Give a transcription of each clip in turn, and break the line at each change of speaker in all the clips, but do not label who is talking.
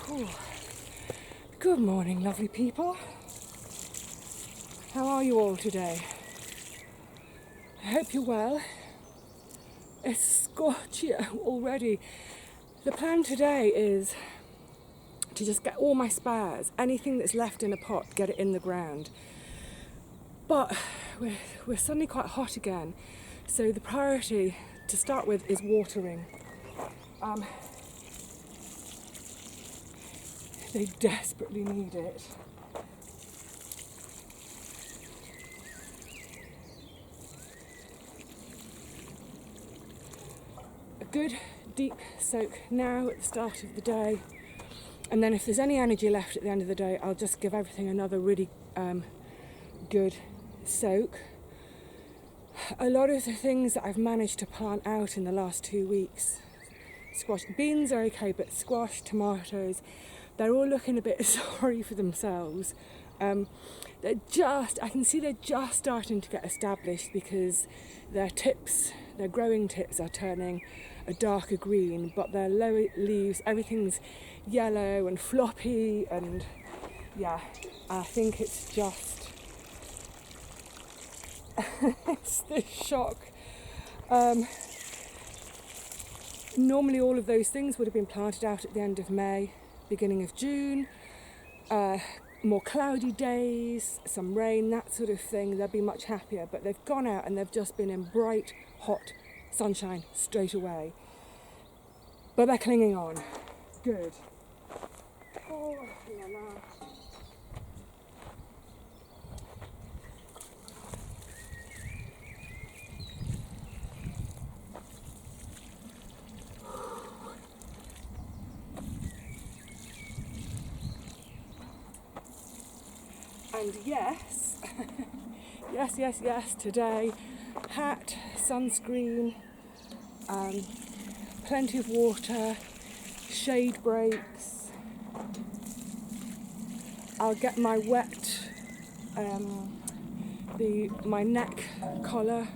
Whew. Good morning, lovely people. How are you all today? I hope you're well. It's scorchy already. The plan today is to just get all my spares, anything that's left in a pot, get it in the ground. But we're suddenly quite hot again, so the priority to start with is watering. They desperately need it. A good deep soak now at the start of the day, and then if there's any energy left at the end of the day, I'll just give everything another really good soak. A lot of the things that I've managed to plant out in the last 2 weeks, squash, beans are okay, but squash, tomatoes, they're all looking a bit sorry for themselves. I can see they're just starting to get established because their growing tips are turning a darker green, but their lower leaves, everything's yellow and floppy, and yeah, I think it's just it's the shock. Normally all of those things would have been planted out at the end of May, beginning of June, more cloudy days, some rain, that sort of thing, they'd be much happier, but they've gone out and they've just been in bright, hot sunshine straight away. But they're clinging on. Good. Oh, la la. And yes, yes, today, hat, sunscreen, plenty of water, shade breaks. I'll get my wet, my neck collar,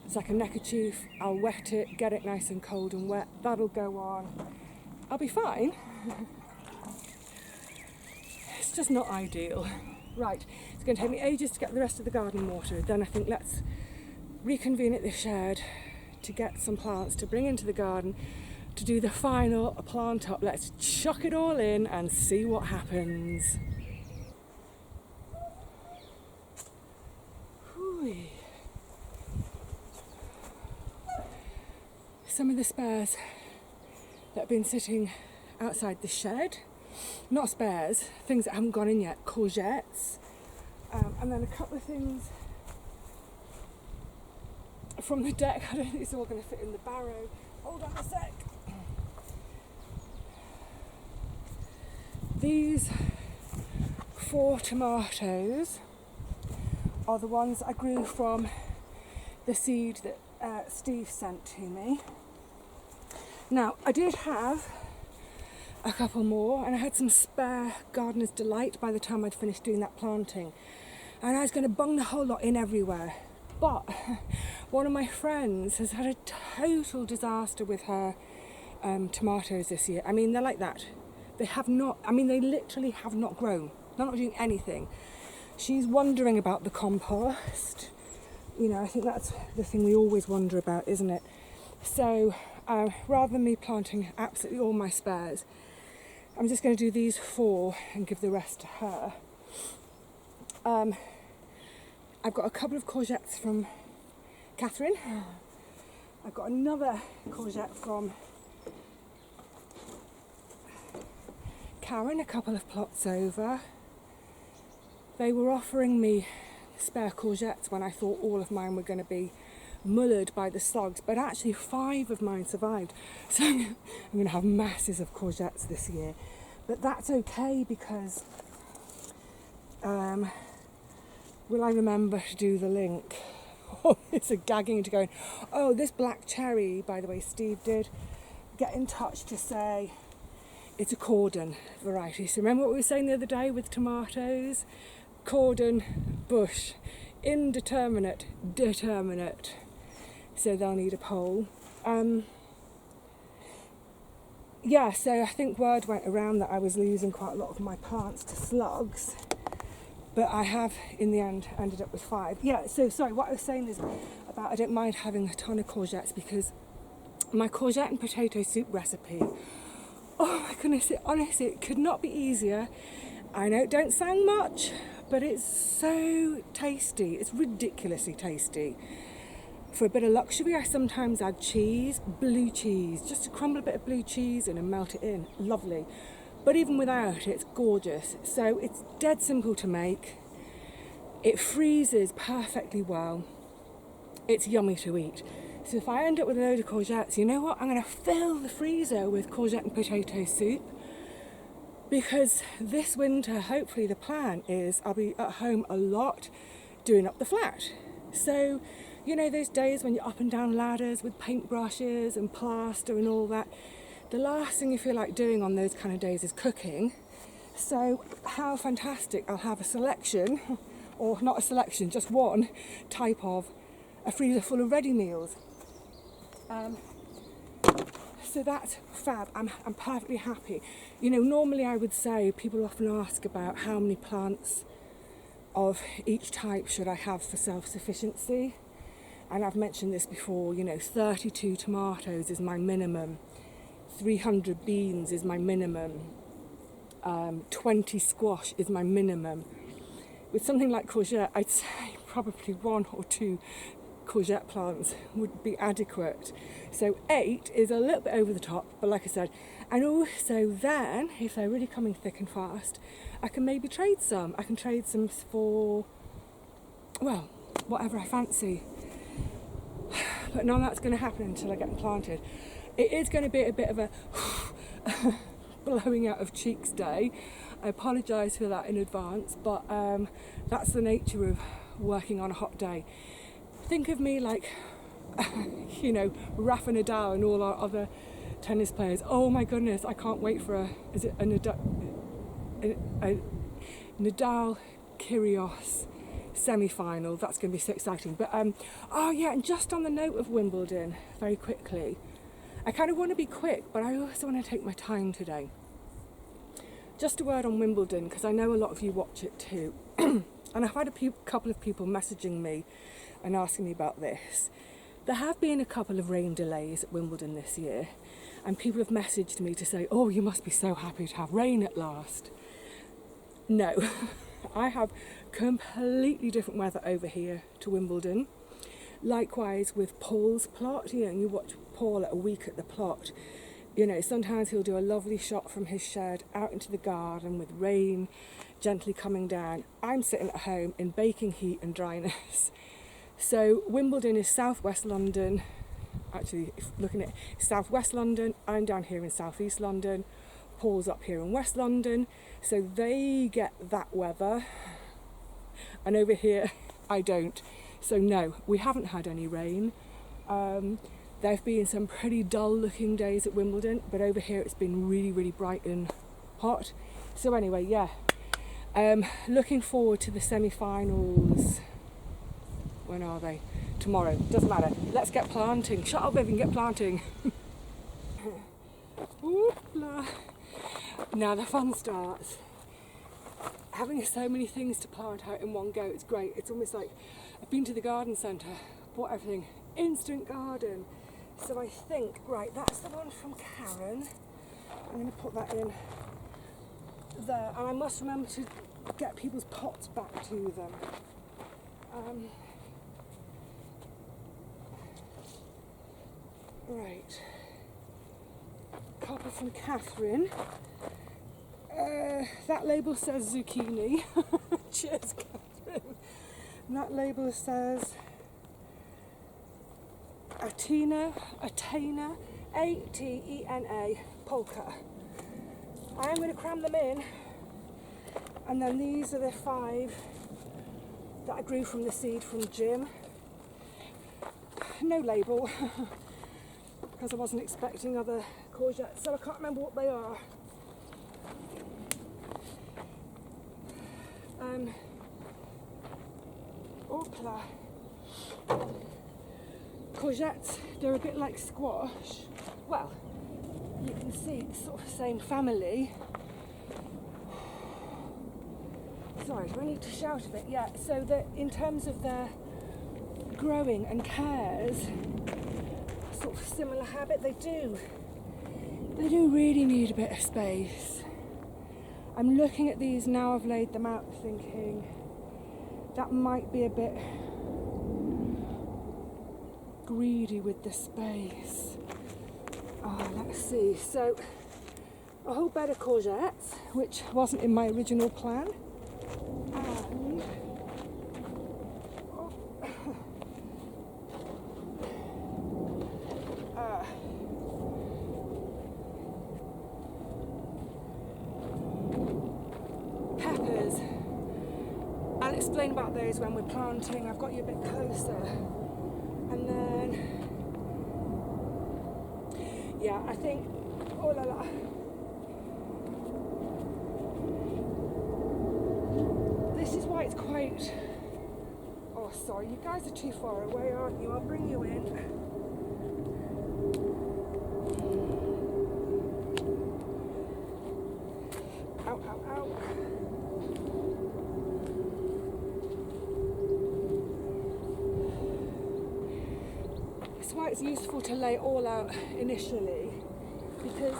it's like a neckerchief, I'll wet it, get it nice and cold and wet, that'll go on. I'll be fine. It's just not ideal. Right, it's going to take me ages to get the rest of the garden watered. Then I think let's reconvene at the shed to get some plants to bring into the garden to do the final plant up. Let's chuck it all in and see what happens. Whee. Some of the spares that have been sitting outside the shed, not spares, things that haven't gone in yet, courgettes, and then a couple of things from the deck. I don't think it's all going to fit in the barrow. Hold on a sec. These 4 tomatoes are the ones I grew from the seed that Steve sent to me. Now, I did have a couple more, and I had some spare Gardener's Delight by the time I'd finished doing that planting, and I was going to bung the whole lot in everywhere, but one of my friends has had a total disaster with her tomatoes this year. I mean, they're like that. They literally have not grown. They're not doing anything. She's wondering about the compost. You know, I think that's the thing we always wonder about, isn't it? So rather than me planting absolutely all my spares, I'm just going to do these 4 and give the rest to her. I've got a couple of courgettes from Catherine. I've got another courgette from Karen, a couple of plots over. They were offering me spare courgettes when I thought all of mine were going to be mullered by the slugs, but actually 5 of mine survived, so I'm going to have masses of courgettes this year, but that's okay because will I remember to do the link? Oh, it's a gagging to go in. Oh, this black cherry, by the way, Steve did get in touch to say it's a cordon variety. So remember what we were saying the other day with tomatoes? Cordon, bush, indeterminate, determinate. So they'll need a pole. yeah, so I think word went around that I was losing quite a lot of my plants to slugs, but I have in the end ended up with 5. Yeah, so sorry, what I was saying is about I don't mind having a ton of courgettes, because my courgette and potato soup recipe, oh my goodness, honestly, it could not be easier. I know it don't sound much, but it's so tasty. It's ridiculously tasty. For a bit of luxury, I sometimes add cheese, blue cheese, just to crumble a bit of blue cheese in and melt it in. Lovely. But even without it, it's gorgeous. So it's dead simple to make. It freezes perfectly well. It's yummy to eat. So if I end up with a load of courgettes, you know what? I'm going to fill the freezer with courgette and potato soup, because this winter, hopefully the plan is I'll be at home a lot doing up the flat. So, you know, those days when you're up and down ladders with paintbrushes and plaster and all that, the last thing you feel like doing on those kind of days is cooking. So how fantastic, I'll have a selection, or not a selection, just one type of a freezer full of ready meals. So that's fab. I'm perfectly happy. You know, normally I would say, people often ask about how many plants of each type should I have for self-sufficiency. And I've mentioned this before, you know, 32 tomatoes is my minimum, 300 beans is my minimum, 20 squash is my minimum. With something like courgette, I'd say probably 1 or 2 courgette plants would be adequate. So 8 is a little bit over the top, but like I said, and also then, if they're really coming thick and fast, I can maybe trade some. I can trade some for, well, whatever I fancy. But none of that's going to happen until I get them planted. It is going to be a bit of a blowing out of cheeks day. I apologise for that in advance, but that's the nature of working on a hot day. Think of me like, you know, Rafa Nadal and all our other tennis players. Oh my goodness, I can't wait for a Nadal Kyrgios semi-final. That's going to be so exciting. But oh yeah, and just on the note of Wimbledon, very quickly, I kind of want to be quick, but I also want to take my time today. Just a word on Wimbledon, because I know a lot of you watch it too. And I've had a couple of people messaging me and asking me about this. There have been a couple of rain delays at Wimbledon this year, and people have messaged me to say, oh, you must be so happy to have rain at last. No, I have completely different weather over here to Wimbledon. Likewise with Paul's plot, you know, you watch Paul at a week at the plot, you know, sometimes he'll do a lovely shot from his shed out into the garden with rain gently coming down. I'm sitting at home in baking heat and dryness. So Wimbledon is southwest London, actually looking at southwest London, I'm down here in southeast London, Paul's up here in West London, so they get that weather, and over here I don't. So no, we haven't had any rain. There have been some pretty dull looking days at Wimbledon, but over here it's been really, really bright and hot. So anyway, yeah, looking forward to the semi-finals. When are they? Tomorrow. Doesn't matter. Let's get planting. Shut up, Vivi, and get planting. Oopla. Now the fun starts. Having so many things to plant out in one go, it's great. It's almost like I've been to the garden centre, bought everything, instant garden. So I think, right, that's the one from Karen. I'm going to put that in there. And I must remember to get people's pots back to them. Right. Couple from Catherine. That label says zucchini. Cheers, Catherine. And that label says Atena, A-T-E-N-A, polka. I am going to cram them in, and then these are the 5 that I grew from the seed from Jim. No label, because I wasn't expecting other courgettes, so I can't remember what they are. Opla. Courgettes, they're a bit like squash. Well, you can see it's sort of the same family. Sorry, do I need to shout a bit? Yeah, so that in terms of their growing and cares, sort of similar habit, they do really need a bit of space. I'm looking at these now I've laid them out thinking that might be a bit greedy with the space. Oh, let's see. So a whole bed of courgettes, which wasn't in my original plan. And peppers. I'll explain about those when we're planting. I've got you a bit closer. And then, yeah, I think, oh la la. This is why it's quite, oh sorry, you guys are too far away, aren't you? I'll bring you in. Ow, ow, ow. That's why it's useful to lay it all out initially, because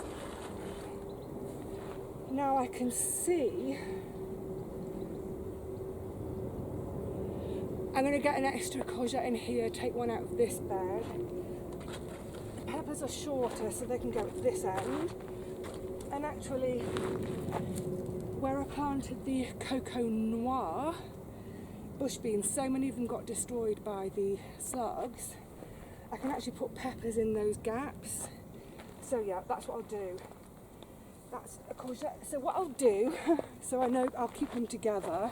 now I can see I'm going to get an extra courgette in here, take one out of this bed. The peppers are shorter so they can go at this end. And actually, where I planted the cocoa noir bush beans, so many of them got destroyed by the slugs, I can actually put peppers in those gaps. So yeah, that's what I'll do. That's a courgette. So what I'll do, so I know I'll keep them together.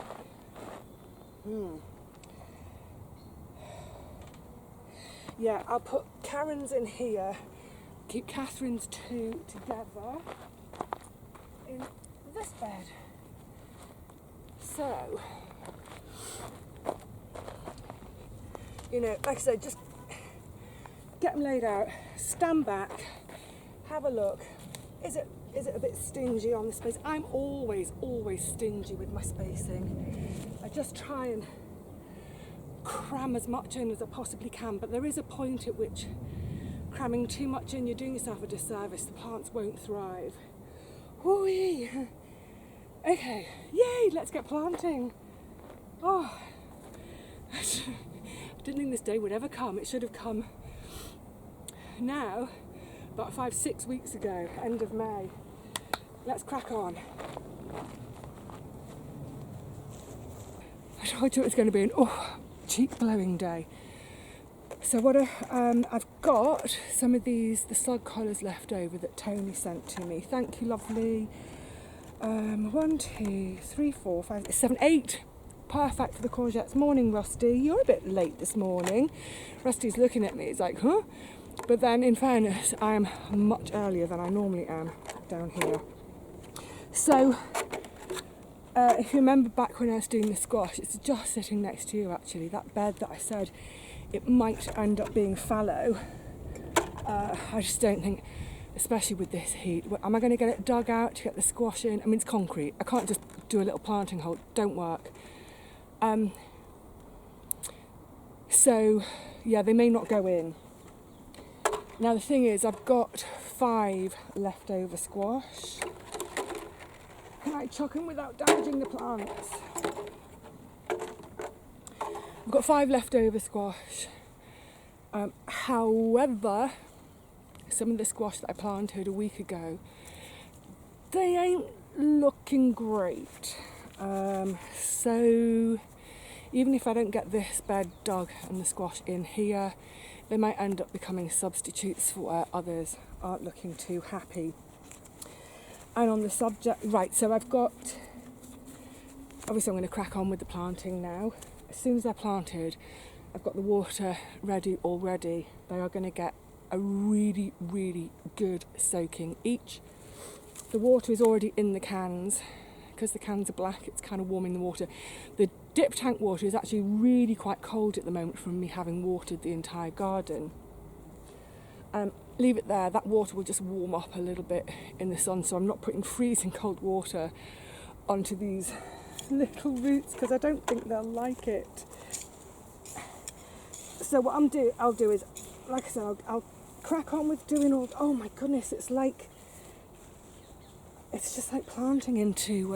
Yeah, I'll put Karen's in here, keep Catherine's two together in this bed. So, you know, like I said, just get them laid out, stand back, have a look. Is it a bit stingy on the space? I'm always stingy with my spacing. I just try and cram as much in as I possibly can, but there is a point at which cramming too much in, you're doing yourself a disservice. The plants won't thrive. Whoo-wee. Okay, yay, let's get planting. Oh, I didn't think this day would ever come. It should have come now, about 5-6 weeks ago, end of May. Let's crack on. I told you it was going to be an cheek blowing day. So what I've got some of these, the slug collars left over that Tony sent to me. Thank you, lovely. 1, 2, 3, 4, 5, 6, 7, 8. Perfect for the courgettes. Morning, Rusty. You're a bit late this morning. Rusty's looking at me. He's like, huh? But then, in fairness, I am much earlier than I normally am down here. So, if you remember back when I was doing the squash, it's just sitting next to you actually, that bed that I said it might end up being fallow. I just don't think, especially with this heat, am I going to get it dug out to get the squash in? I mean, it's concrete. I can't just do a little planting hole. Don't work. So, yeah, they may not go in. Now, the thing is, I've got 5 leftover squash. Can I chuck them without damaging the plants? I've got 5 leftover squash. However, some of the squash that I planted a week ago, they ain't looking great. So even if I don't get this bed dug and the squash in here, they might end up becoming substitutes for where others aren't looking too happy. And on the subject, right, so I've got, obviously I'm going to crack on with the planting now. As soon as they're planted, I've got the water ready already. They are going to get a really, really good soaking each. The water is already in the cans. Because the cans are black, it's kind of warming the water. The dip tank water is actually really quite cold at the moment from me having watered the entire garden. leave it there. That water will just warm up a little bit in the sun, so I'm not putting freezing cold water onto these little roots because I don't think they'll like it. So what I'll do is, like I said, I'll crack on with doing all. Oh my goodness, it's just like planting into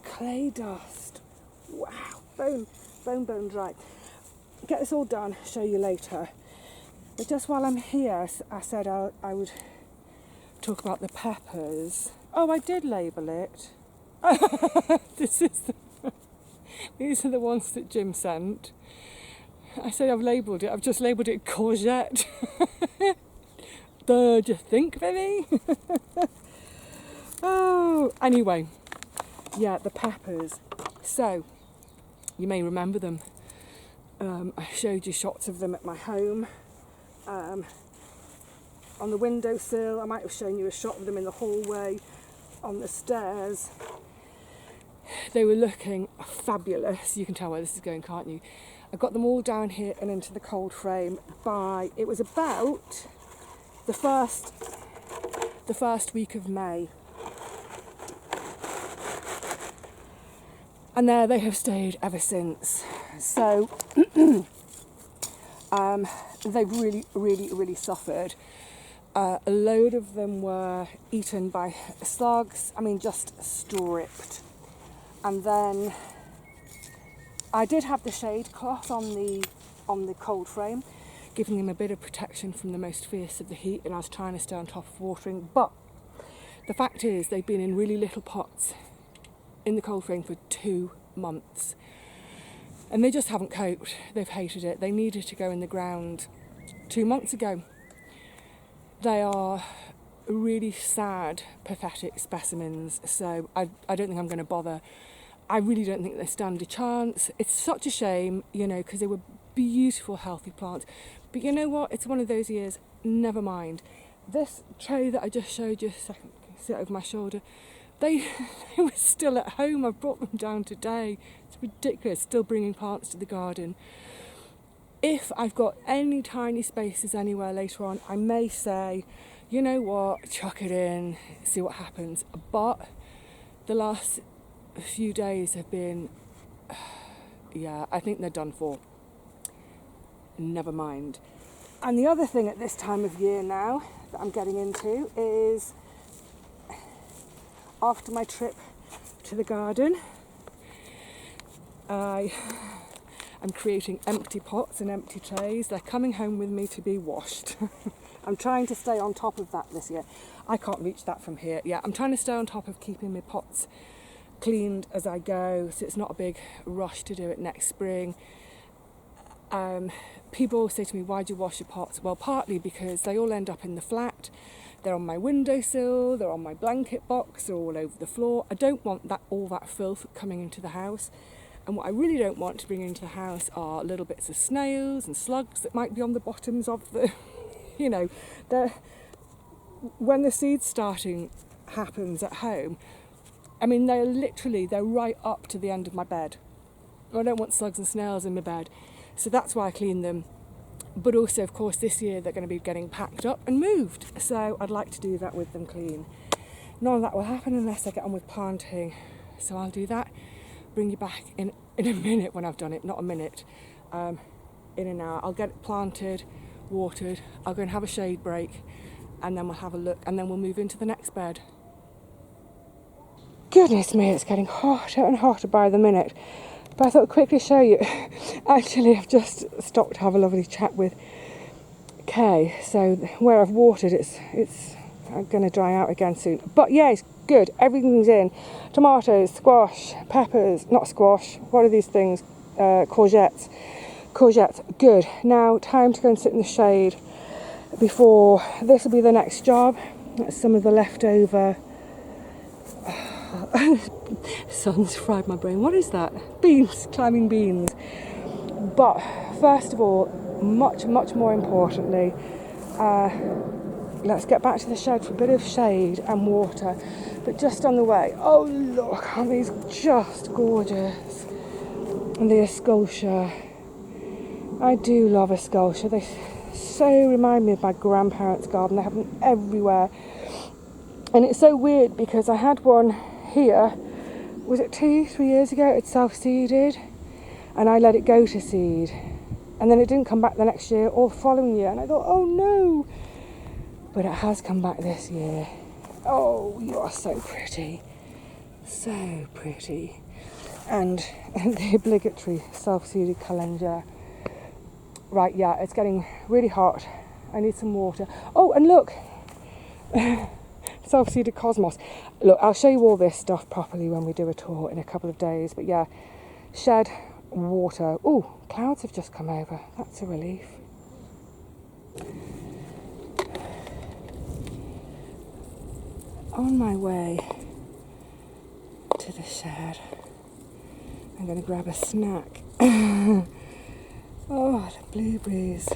clay dust. Wow, bone dry. Get this all done, show you later. But just while I'm here, I said I would talk about the peppers. Oh, I did label it. These are the ones that Jim sent. I say I've labelled it. I've just labelled it courgette. Do you think, Vivi? Oh, anyway, yeah, the peppers. So, you may remember them. I showed you shots of them at my home. On the windowsill. I might have shown you a shot of them in the hallway, on the stairs. They were looking fabulous. You can tell where this is going, can't you? I got them all down here and into the cold frame it was about the first week of May. And there they have stayed ever since. So they've really suffered. A load of them were eaten by slugs. I mean, just stripped. And then I did have the shade cloth on the cold frame, giving them a bit of protection from the most fierce of the heat, and I was trying to stay on top of watering. But the fact is, they've been in really little pots in the cold frame for 2 months. And they just haven't coped. They've hated it. They needed to go in the ground 2 months ago. They are really sad, pathetic specimens. So I don't think I'm going to bother. I really don't think they stand a chance. It's such a shame, because they were beautiful, healthy plants. But you know what? It's one of those years, never mind. This tray that I just showed you a second, sit over my shoulder, they were still at home. I brought them down today. It's ridiculous, still bringing plants to the garden. If I've got any tiny spaces anywhere later on, I may say, you know what, chuck it in, see what happens. But the last few days have been, I think they're done for. Never mind. And the other thing at this time of year now that I'm getting into is, after my trip to the garden, I'm creating empty pots and empty trays. They're coming home with me to be washed. I'm trying to stay on top of that this year. I can't reach that from here. Yeah, I'm trying to stay on top of keeping my pots cleaned as I go, so it's not a big rush to do it next spring. People always say to me, why do you wash your pots? Well, partly because they all end up in the flat. They're on my windowsill, they're on my blanket box, they're all over the floor. I don't want all that filth coming into the house. And what I really don't want to bring into the house are little bits of snails and slugs that might be on the bottoms of the, when the seed starting happens at home, I mean, they're right up to the end of my bed. I don't want slugs and snails in my bed. So that's why I clean them. But also, of course, this year they're going to be getting packed up and moved. So I'd like to do that with them clean. None of that will happen unless I get on with planting. So I'll do that. Bring you back in a minute when I've done it. Not a minute. In an hour. I'll get it planted, watered. I'll go and have a shade break. And then we'll have a look. And then we'll move into the next bed. Goodness me, it's getting hotter and hotter by the minute. But I thought I'd quickly show you. Actually, I've just stopped to have a lovely chat with Kay. So where I've watered, it's going to dry out again soon. But yeah, it's good. Everything's in. Tomatoes, squash, peppers, not squash. What are these things? Courgettes. Courgettes, good. Now, time to go and sit in the shade before this will be the next job. That's some of the leftover. Sun's fried my brain. What is that? Beans, climbing beans. But first of all, much more importantly, let's get back to the shed for a bit of shade and water. But just on the way, oh look, aren't these just gorgeous? And the escultia. I do love escultia. so remind me of my grandparents' garden. They have them everywhere. And it's so weird because I had one here, was it 2-3 years ago? It self-seeded and I let it go to seed. And then it didn't come back the next year or the following year. And I thought, oh no. But it has come back this year. Oh, you are so pretty. So pretty. And the obligatory self-seeded calendar. Right, yeah, it's getting really hot. I need some water. Oh, and look. Self-seeded cosmos. Look, I'll show you all this stuff properly when we do a tour in a couple of days. But yeah, shed, water. Oh, clouds have just come over. That's a relief. On my way to the shed, I'm going to grab a snack. Oh, the blueberries.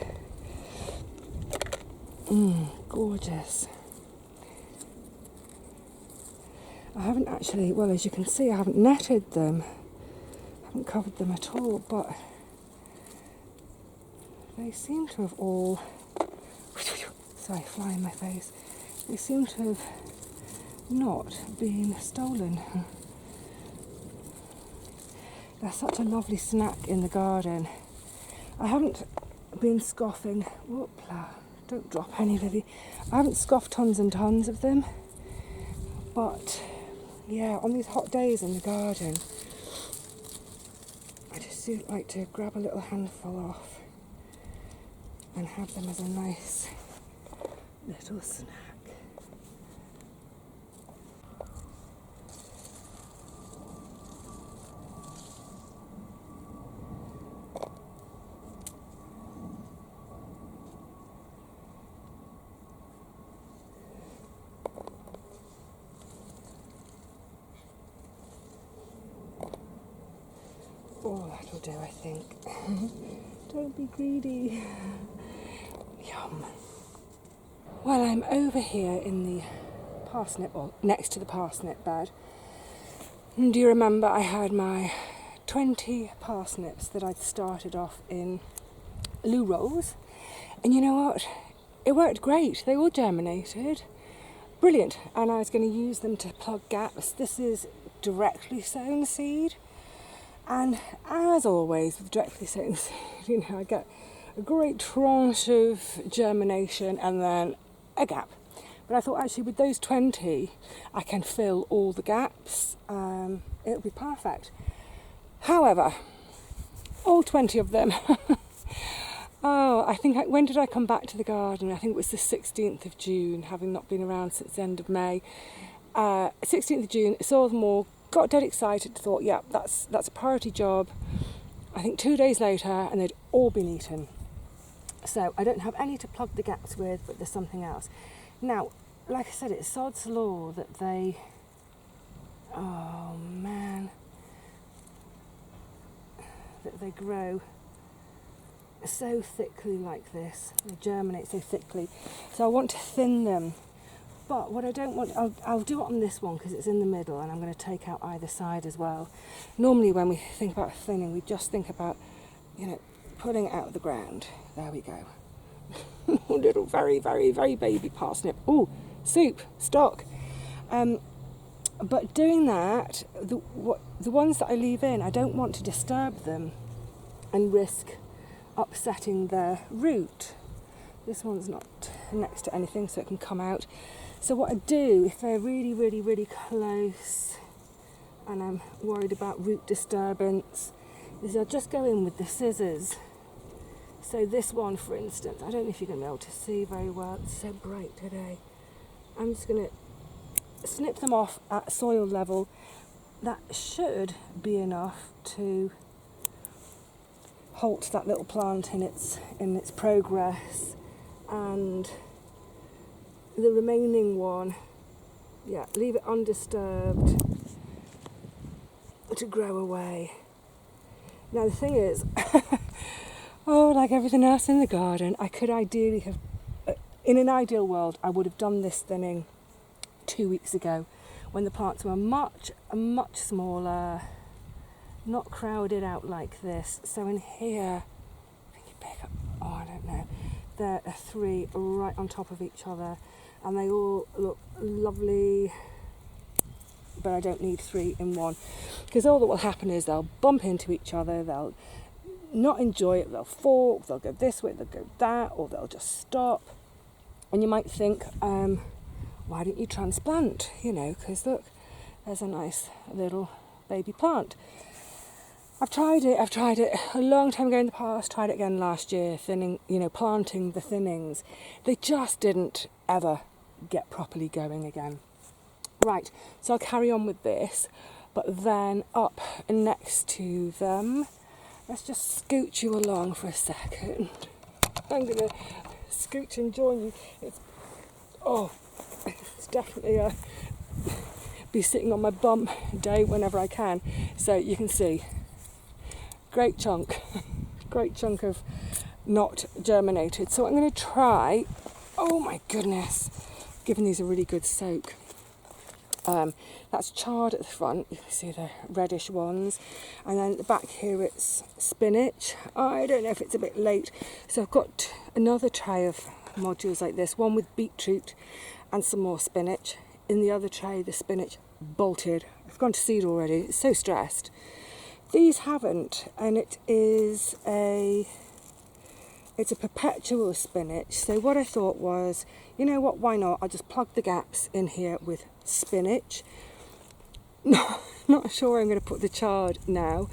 Gorgeous. I haven't actually, well, as you can see, I haven't netted them. I haven't covered them at all, but they seem to have all, sorry, fly in my face. They seem to have not been stolen. They're such a lovely snack in the garden. I haven't been scoffing, whoopla, don't drop any, Vivi. I haven't scoffed tons and tons of them, but yeah, on these hot days in the garden, I just do like to grab a little handful off and have them as a nice little snack. Oh, that'll do, I think. Don't be greedy. Yum. Well, I'm over here in the parsnip, or next to the parsnip bed. And do you remember I had my 20 parsnips that I'd started off in loo rolls? And you know what? It worked great. They all germinated. Brilliant. And I was going to use them to plug gaps. This is directly sown seed. And as always with directly sown seed, you know, I get a great tranche of germination and then a gap. But I thought actually with those 20, I can fill all the gaps. It'll be perfect. However, all 20 of them, I think, when did I come back to the garden? I think it was the 16th of June, having not been around since the end of May. 16th of June, saw them all, got dead excited, thought, yeah, that's a priority job. I think 2 days later, and they'd all been eaten. So I don't have any to plug the gaps with, but there's something else. Now, like I said, it's sod's law that they, oh man, that they grow so thickly like this. They germinate so thickly. So I want to thin them. But what I don't want, I'll do it on this one because it's in the middle, and I'm going to take out either side as well. Normally when we think about thinning, we just think about, you know, pulling it out of the ground. There we go. Little very, very, very baby parsnip. Oh, soup, stock. But doing that, the ones that I leave in, I don't want to disturb them and risk upsetting their root. This one's not next to anything, so it can come out. So what I do, if they're really, really, really close and I'm worried about root disturbance, is I'll just go in with the scissors. So this one, for instance, I don't know if you're going to be able to see very well, it's so bright today. I'm just going to snip them off at soil level. That should be enough to halt that little plant in its progress, and the remaining one, yeah, leave it undisturbed to grow away. Now the thing is, like everything else in the garden, I could ideally have, in an ideal world, I would have done this thinning 2 weeks ago when the plants were much smaller, not crowded out like this. So in here, I think you pick up, I don't know, there are 3 right on top of each other, and they all look lovely, but I don't need 3 in one, because all that will happen is they'll bump into each other, they'll not enjoy it, they'll fork, they'll go this way, they'll go that, or they'll just stop. And you might think, why don't you transplant? You know, because look, there's a nice little baby plant. I've tried it a long time ago in the past, tried it again last year, planting the thinnings. They just didn't ever get properly going again. Right, so I'll carry on with this, but then up next to them, let's just scooch you along for a second. I'm going to scooch and join you. It's definitely be sitting on my bum day whenever I can. So you can see, great chunk of not germinated. So I'm going to try, oh my goodness, giving these a really good soak. That's chard at the front, you can see the reddish ones, and then at the back here it's spinach. I don't know if it's a bit late, so I've got another tray of modules like this, one with beetroot and some more spinach. In the other tray, the spinach bolted. I've gone to seed already, it's so stressed. These haven't, and it's a perpetual spinach. So what I thought was, you know what, why not? I'll just plug the gaps in here with spinach. Not sure I'm going to put the chard now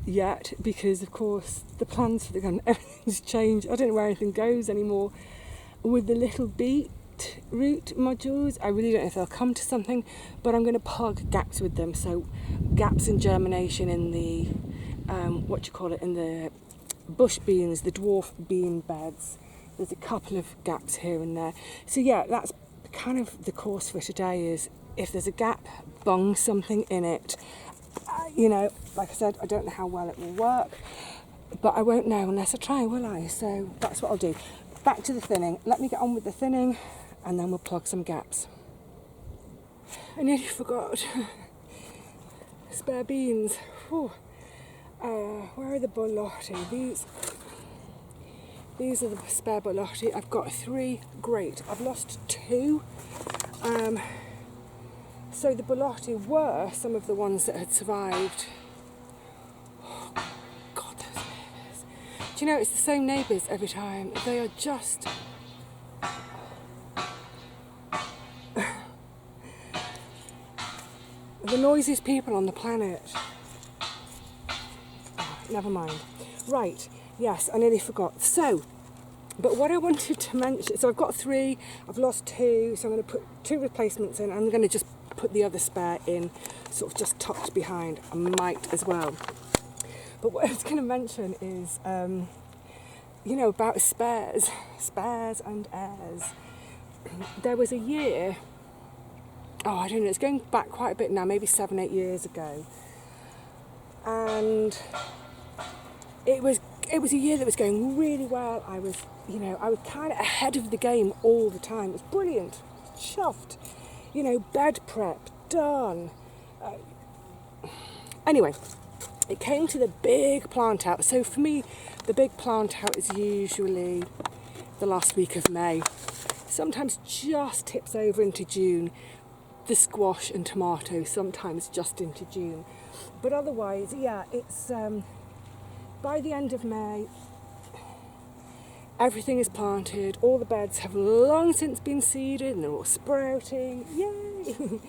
yet, because of course the plans for the garden, everything's changed. I don't know where anything goes anymore. With the little beetroot modules, I really don't know if they'll come to something, but I'm going to plug gaps with them. So gaps in germination in the in the bush beans, the dwarf bean beds. There's a couple of gaps here and there. So yeah, that's kind of the course for today, is if there's a gap, bung something in it. Like I said, I don't know how well it will work, but I won't know unless I try, will I? So that's what I'll do. Back to the thinning. Let me get on with the thinning, and then we'll plug some gaps. I nearly forgot. Spare beans. Whew. Where are the borlotti? These are the spare borlotti. I've got 3. Great. I've lost 2. So the borlotti were some of the ones that had survived. Oh, God, those neighbours. Do you know, it's the same neighbours every time. They are just... the noisiest people on the planet. Never mind. Right, yes, I nearly forgot. So, but what I wanted to mention, so I've got 3, I've lost 2, so I'm going to put 2 replacements in. I'm going to just put the other spare in, sort of just tucked behind. I might as well. But what I was going to mention is, about spares and heirs. There was a year, I don't know, it's going back quite a bit now, maybe 7-8 years ago. And it was a year that was going really well. I was kind of ahead of the game all the time. It was brilliant. Chuffed. Bed prep done. Anyway, it came to the big plant out. So for me, the big plant out is usually the last week of May. Sometimes just tips over into June. The squash and tomato sometimes just into June. But otherwise, yeah, it's by the end of May, everything is planted. All the beds have long since been seeded and they're all sprouting. Yay!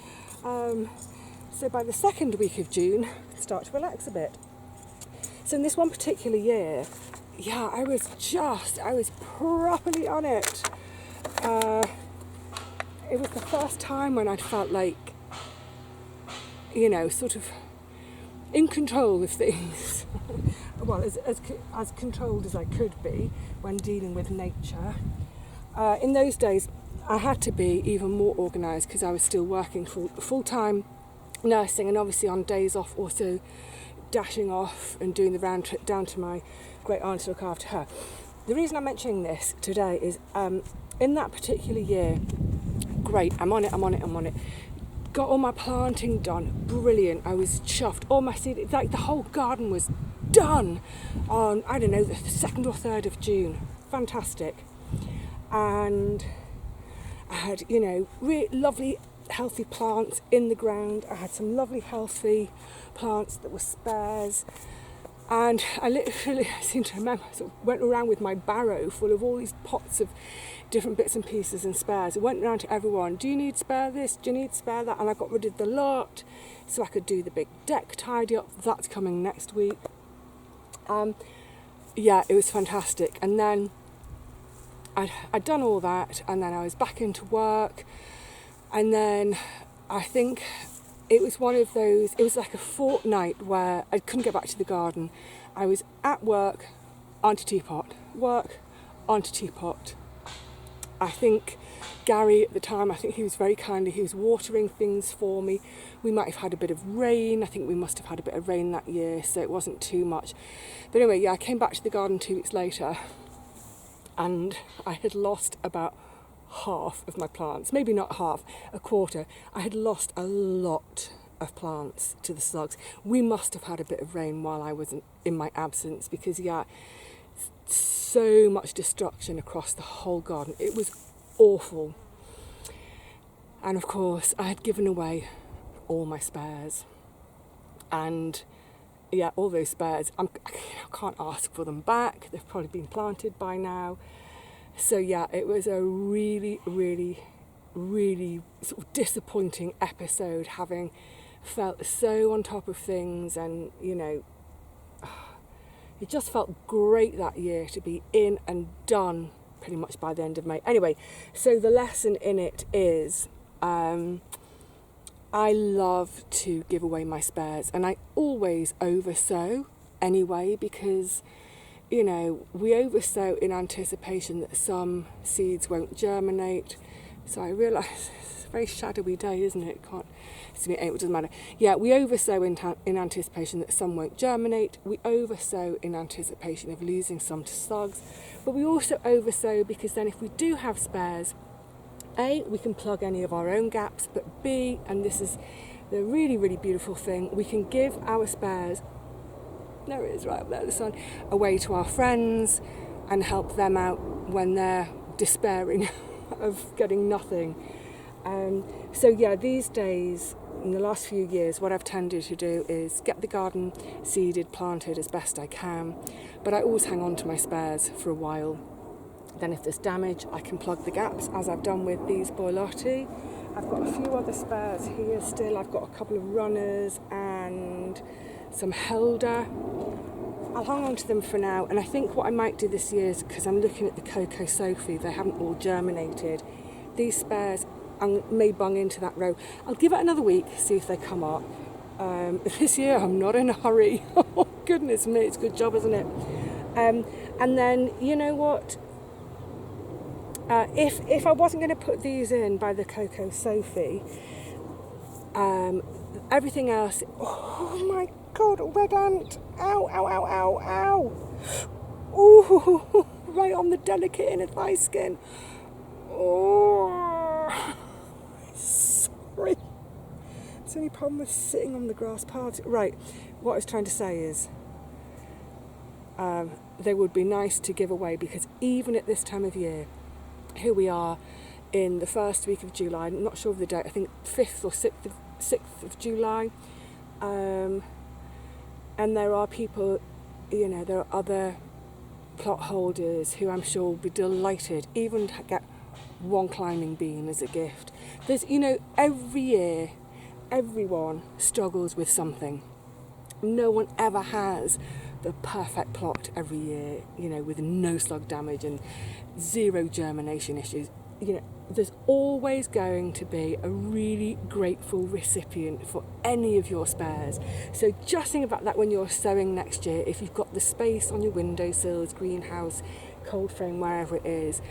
So by the second week of June, I can start to relax a bit. So in this one particular year, yeah, I was properly on it. It was the first time when I'd felt like, sort of in control of things. Well, as controlled as I could be when dealing with nature. In those days, I had to be even more organised because I was still working full-time nursing, and obviously on days off also dashing off and doing the round trip down to my great aunt to look after her. The reason I'm mentioning this today is in that particular year, great, I'm on it. Got all my planting done, brilliant. I was chuffed. All my seed, it's like the whole garden was done on, I don't know, the 2nd or 3rd of June. Fantastic. and I had, you know, really lovely healthy plants in the ground. I had some lovely healthy plants that were spares, and I literally, I seem to remember, I sort of went around with my barrow full of all these pots of different bits and pieces and spares. I went around to everyone, do you need spare this, do you need spare that? And I got rid of the lot so I could do the big deck tidy up. That's coming next week. Yeah, it was fantastic. And then I'd done all that, and then I was back into work, and then I think it was one of those, it was like a fortnight where I couldn't get back to the garden. I was at work, onto teapot, work, onto teapot. I think Gary at the time, I think he was very kindly, he was watering things for me. We might have had a bit of rain. I think we must have had a bit of rain that year, so it wasn't too much. But anyway, yeah, I came back to the garden 2 weeks later, and I had lost about half of my plants. Maybe not half, a quarter. I had lost a lot of plants to the slugs. We must have had a bit of rain while I was in my absence, because, yeah, so much destruction across the whole garden. It was awful. And of course, I had given away all my spares. And yeah, all those spares, I can't ask for them back. They've probably been planted by now. So yeah, it was a really, really, really sort of disappointing episode, having felt so on top of things, and, you know, it just felt great that year to be in and done pretty much by the end of May. Anyway, so the lesson in it is, I love to give away my spares, and I always oversow anyway, because, you know, we oversow in anticipation that some seeds won't germinate. So I realise it's a very shadowy day, isn't it? Can't see me. It doesn't matter. Yeah, we oversow in anticipation that some won't germinate. We oversow in anticipation of losing some to slugs, but we also oversow because then if we do have spares, A, we can plug any of our own gaps, but B, and this is the really, really beautiful thing, we can give our spares, there it is right up there, the sun, away to our friends and help them out when they're despairing of getting nothing. So yeah, these days, in the last few years, what I've tended to do is get the garden seeded, planted as best I can, but I always hang on to my spares for a while. Then if there's damage, I can plug the gaps, as I've done with these boilotti. I've got a few other spares here still. I've got a couple of runners and some helder. I'll hang on to them for now, and I think what I might do this year is, because I'm looking at the Cocoa Sophie, they haven't all germinated. These spares I may bung into that row. I'll give it another week, see if they come up. This year I'm not in a hurry. Oh goodness me, it's a good job, isn't it? And then, you know what? If I wasn't going to put these in by the Cocoa Sophie, everything else, oh my God, a red ant, ow, ow, ow, ow, ow, ooh, right on the delicate inner thigh skin, oh, sorry, it's the only problem with sitting on the grass paths. Right, what I was trying to say is, they would be nice to give away, because even at this time of year, here we are in the first week of July, I'm not sure of the date, I think 5th or 6th of July, and there are people, you know, there are other plot holders who I'm sure will be delighted even to get one climbing bean as a gift. There's, you know, every year everyone struggles with something. No one ever has the perfect plot every year, you know, with no slug damage and 0 germination issues. You know, there's always going to be a really grateful recipient for any of your spares. So just think about that when you're sowing next year. If you've got the space on your windowsills, greenhouse, cold frame, wherever it is,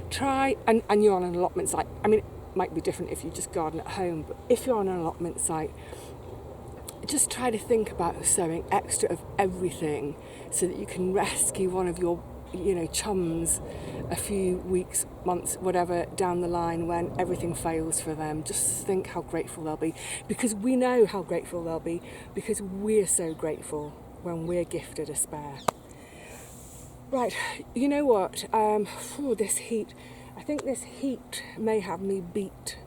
try, and you're on an allotment site. I mean, it might be different if you just garden at home, but if you're on an allotment site, just try to think about sowing extra of everything so that you can rescue one of your, you know, chums a few weeks, months, whatever, down the line when everything fails for them. Just think how grateful they'll be, because we know how grateful they'll be, because we're so grateful when we're gifted a spare. Right, you know what, this heat, I think this heat may have me beat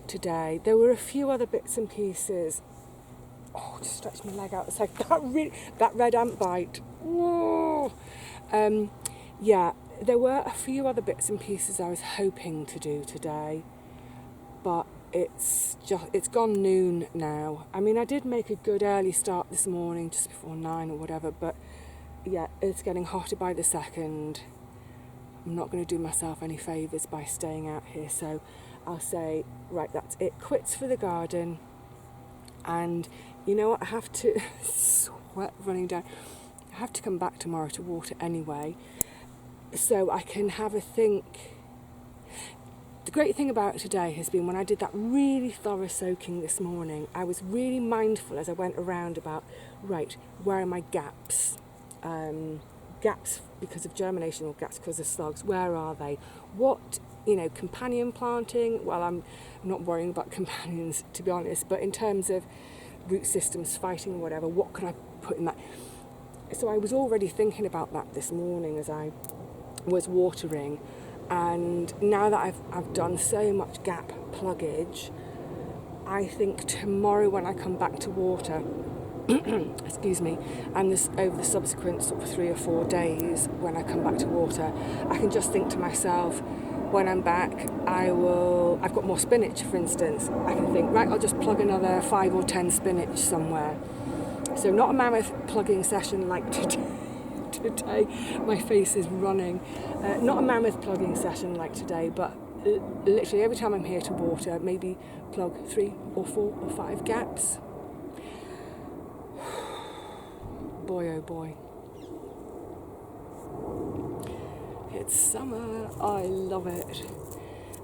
today. There were a few other bits and pieces. Oh, just stretch my leg out a second. That red ant bite. Whoa. Yeah, there were a few other bits and pieces I was hoping to do today, but it's gone noon now. I mean, I did make a good early start this morning, just before 9 or whatever, but yeah, it's getting hotter by the second. I'm not going to do myself any favours by staying out here, so I'll say, right, that's it. Quits for the garden. And you know what? I have to sweat running down. I have to come back tomorrow to water anyway, so I can have a think. The great thing about today has been when I did that really thorough soaking this morning, I was really mindful as I went around about, right, where are my gaps? Gaps because of germination or gaps because of slugs, where are they? What, companion planting? Well, I'm not worrying about companions, to be honest, but in terms of root systems fighting or whatever, what can I put in that? So I was already thinking about that this morning as I was watering. And now that I've done so much gap pluggage, I think tomorrow when I come back to water, excuse me, and this over the subsequent sort of 3 or 4 days when I come back to water, I can just think to myself, when I'm back, I've got more spinach, for instance. I can think, right, I'll just plug another 5 or 10 spinach somewhere. So not a mammoth plugging session like today. Today my face is running. Not a mammoth plugging session like today, but literally every time I'm here to water, maybe plug 3 or 4 or 5 gaps. Boy oh boy, it's summer. I love it,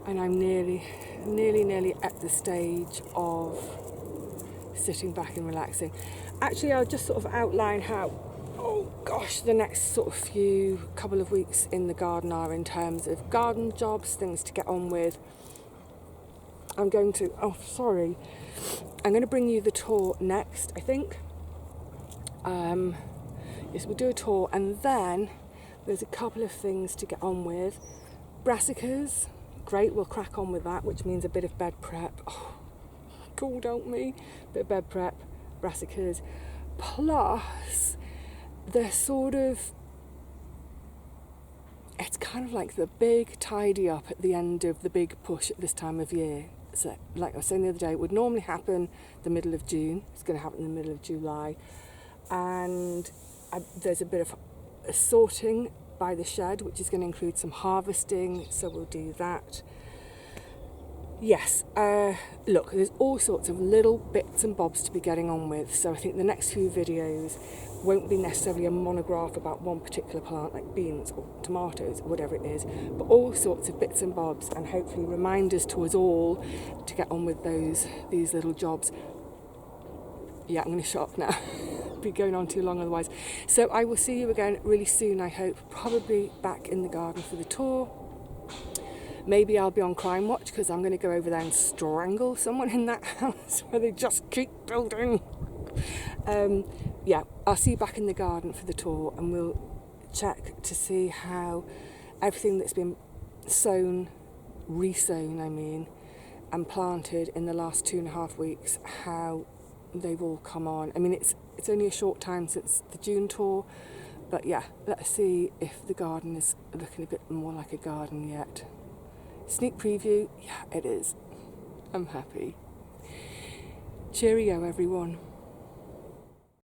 and I'm nearly at the stage of sitting back and relaxing. Actually, I'll just sort of outline how, oh gosh, the next sort of couple of weeks in the garden are in terms of garden jobs, things to get on with. I'm going to bring you the tour next, I think. Yes, we'll do a tour, and then there's a couple of things to get on with. Brassicas, great, we'll crack on with that, which means a bit of bed prep. Oh, cool, don't me? Bit of bed prep, brassicas, plus they're it's kind of like the big tidy up at the end of the big push at this time of year. So, like I was saying the other day, it would normally happen the middle of June. It's going to happen in the middle of July. And there's a bit of sorting by the shed, which is going to include some harvesting, so we'll do that. Yes, look, there's all sorts of little bits and bobs to be getting on with, so I think the next few videos won't be necessarily a monograph about one particular plant like beans or tomatoes or whatever it is, but all sorts of bits and bobs, and hopefully reminders to us all to get on with these little jobs. Yeah, I'm going to shut up now. Be going on too long otherwise. So I will see you again really soon, I hope, probably back in the garden for the tour. Maybe I'll be on crime watch because I'm going to go over there and strangle someone in that house where they just keep building. Yeah, I'll see you back in the garden for the tour, and we'll check to see how everything that's been resown, and planted in the last 2.5 weeks, how they've all come on. I mean, it's only a short time since the June tour, but yeah, let's see if the garden is looking a bit more like a garden yet. Sneak preview, yeah, it is. I'm happy. Cheerio, everyone.